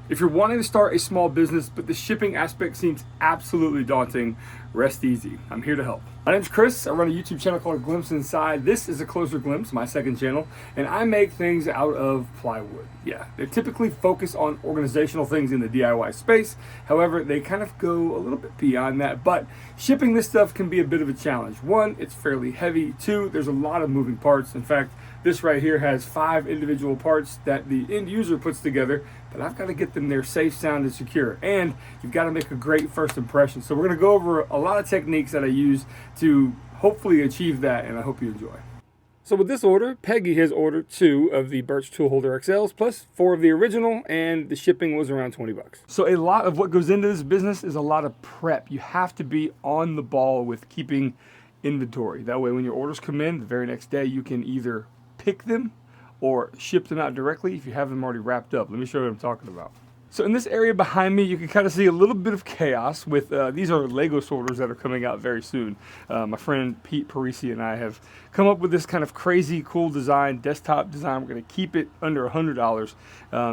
If you're wanting to start a small business, but the shipping aspect seems absolutely daunting, rest easy. I'm here to help. My name's Chris. I run a YouTube channel called A Glimpse Inside. This is A Closer Glimpse, my second channel, and I make things out of plywood. Yeah, they typically focus on organizational things in the DIY space. However, they kind of go a little bit beyond that, but shipping this stuff can be a bit of a challenge. One, it's fairly heavy. Two, there's a lot of moving parts. In fact, this right here has 5 individual parts that the end user puts together, but I've got to get them there safe, sound, and secure. And you've got to make a great first impression. So we're going to go over a lot of techniques that I use to hopefully achieve that, and I hope you enjoy. So with this order, Peggy has ordered 2 of the Birch Tool Holder XLs plus 4 of the original, and the shipping was around 20 bucks. So a lot of what goes into this business is a lot of prep. You have to be on the ball with keeping inventory. That way when your orders come in the very next day, you can either pick them or ship them out directly if you have them already wrapped up. Let me show you what I'm talking about. So in this area behind me, you can kind of see a little bit of chaos with, these are Lego sorters that are coming out very soon. My friend Pete Parisi and I have come up with this kind of crazy cool design, desktop design. We're going to keep it under $100.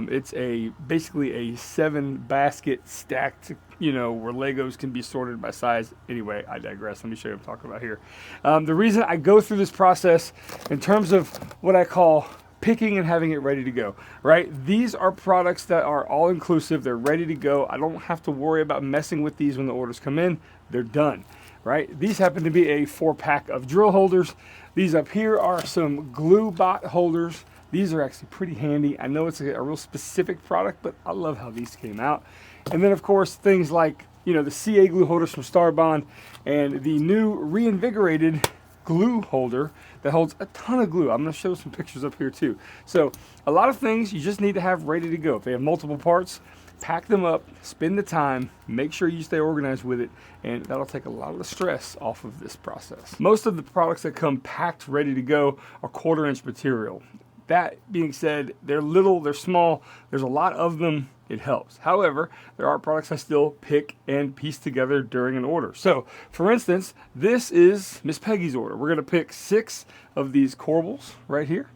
It's basically a 7 basket stacked, where Legos can be sorted by size. Anyway, I digress. Let me show you what I'm talking about here. The reason I go through this process in terms of what I call picking and having it ready to go, right? These are products that are all inclusive. They're ready to go. I don't have to worry about messing with these when the orders come in. They're done, right? These happen to be a 4-pack of drill holders. These up here are some glue bot holders. These are actually pretty handy. I know it's a real specific product, but I love how these came out. And then of course, things like, the CA glue holders from Starbond and the new reinvigorated glue holder that holds a ton of glue. I'm going to show some pictures up here too. So a lot of things you just need to have ready to go. If they have multiple parts, pack them up, spend the time, make sure you stay organized with it, and that'll take a lot of the stress off of this process. Most of the products that come packed ready to go are 1/4-inch material. That being said, they're little, they're small, there's a lot of them, it helps. However, there are products I still pick and piece together during an order. So, for instance, this is Miss Peggy's order. We're gonna pick 6 of these corbels right here.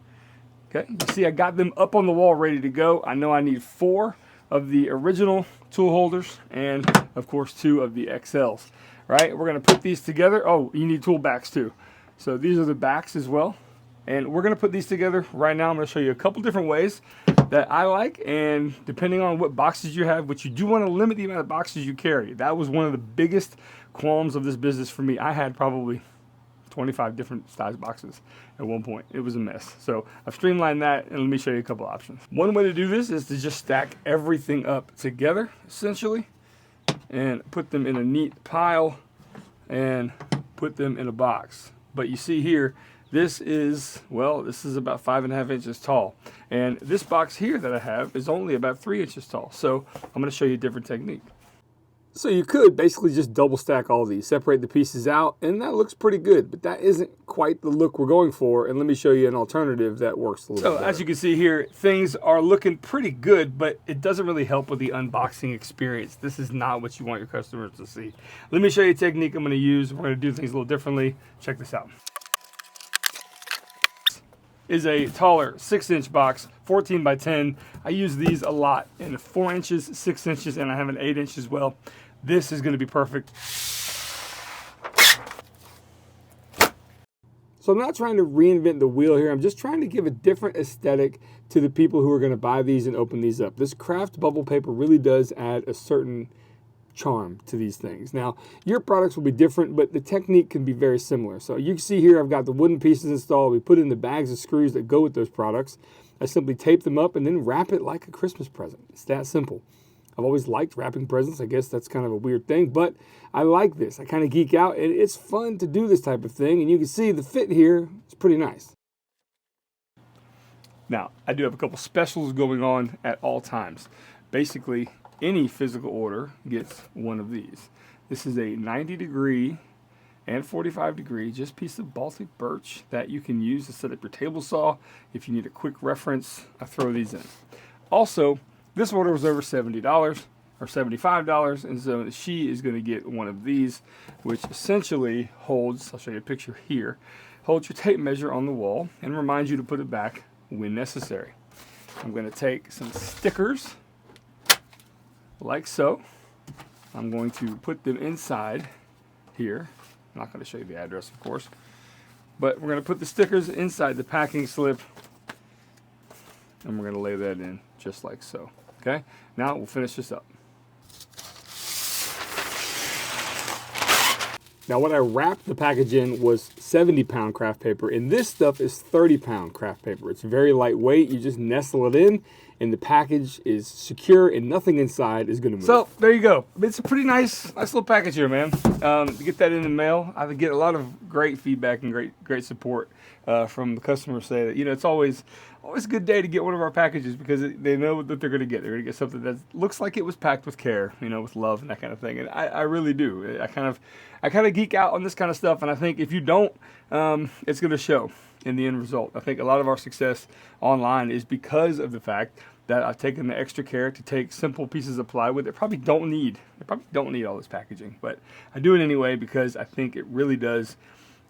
Okay, you see I got them up on the wall ready to go. I know I need 4 of the original tool holders and of course 2 of the XLs, right? We're gonna put these together. Oh, you need tool backs too. So these are the backs as well. And we're going to put these together right now. I'm going to show you a couple different ways that I like, and depending on what boxes you have, but you do want to limit the amount of boxes you carry. That was one of the biggest qualms of this business for me. I had probably 25 different size boxes at one point. It was a mess. So I've streamlined that, and let me show you a couple options. One way to do this is to just stack everything up together, essentially, and put them in a neat pile and put them in a box. But you see here, this is about 5.5 inches tall. And this box here that I have is only about 3 inches tall. So I'm going to show you a different technique. So you could basically just double stack all these, separate the pieces out, and that looks pretty good, but that isn't quite the look we're going for. And let me show you an alternative that works a little bit better. As you can see here, things are looking pretty good, but it doesn't really help with the unboxing experience. This is not what you want your customers to see. Let me show you a technique I'm going to use. We're going to do things a little differently. Check this out. Is a taller 6-inch box, 14 by 10. I use these a lot in 4 inches, 6 inches, and I have an 8-inch as well. This is going to be perfect. So I'm not trying to reinvent the wheel here. I'm just trying to give a different aesthetic to the people who are going to buy these and open these up. This craft bubble paper really does add a certain charm to these things. Now, your products will be different, but the technique can be very similar. So you can see here, I've got the wooden pieces installed. We put in the bags of screws that go with those products. I simply tape them up and then wrap it like a Christmas present. It's that simple. I've always liked wrapping presents. I guess that's kind of a weird thing, but I like this. I kind of geek out, and it's fun to do this type of thing. And you can see the fit here is pretty nice. Now, I do have a couple specials going on at all times. Basically, any physical order gets one of these. This is a 90-degree and 45-degree just piece of Baltic birch that you can use to set up your table saw. If you need a quick reference, I throw these in. Also, this order was over $70 or $75, and so she is going to get one of these, which essentially holds, I'll show you a picture here, holds your tape measure on the wall and reminds you to put it back when necessary. I'm going to take some stickers like so. I'm going to put them inside here. I'm not going to show you the address, of course, but we're going to put the stickers inside the packing slip, and we're going to lay that in just like so. Okay, now we'll finish this up. Now what I wrapped the package in was 70-pound craft paper, and this stuff is 30-pound craft paper. It's very lightweight. You just nestle it in, and the package is secure, and nothing inside is going to move. So there you go. It's a pretty nice little package here, man. To get that in the mail, I get a lot of great feedback and great support from the customers. Say that, you know, it's always a good day to get one of our packages because they know what they're going to get. They're going to get something that looks like it was packed with care, you know, with love and that kind of thing. And I really do. I kind of geek out on this kind of stuff, and I think if you don't, it's going to show in the end result. I think a lot of our success online is because of the fact that I've taken the extra care to take simple pieces of plywood that probably don't need all this packaging, but I do it anyway because I think it really does,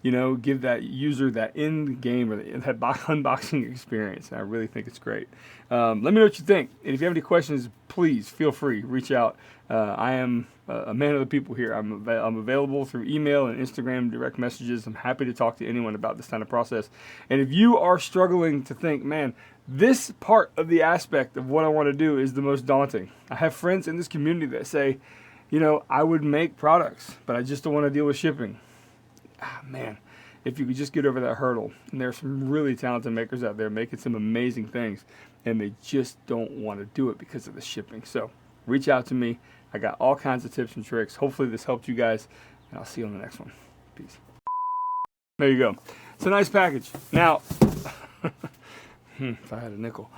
you know, give that user that in-game or that unboxing experience. And I really think it's great. Let me know what you think. And if you have any questions, please feel free, reach out. I am a man of the people here. I'm available through email and Instagram direct messages. I'm happy to talk to anyone about this kind of process. And if you are struggling to think, man, this part of the aspect of what I want to do is the most daunting. I have friends in this community that say, you know, I would make products, but I just don't want to deal with shipping. Man, if you could just get over that hurdle. And there's some really talented makers out there making some amazing things, and they just don't want to do it because of the shipping. So reach out to me. I got all kinds of tips and tricks. Hopefully this helped you guys, and I'll see you on the next one. Peace. There you go. It's a nice package. Now, if I had a nickel.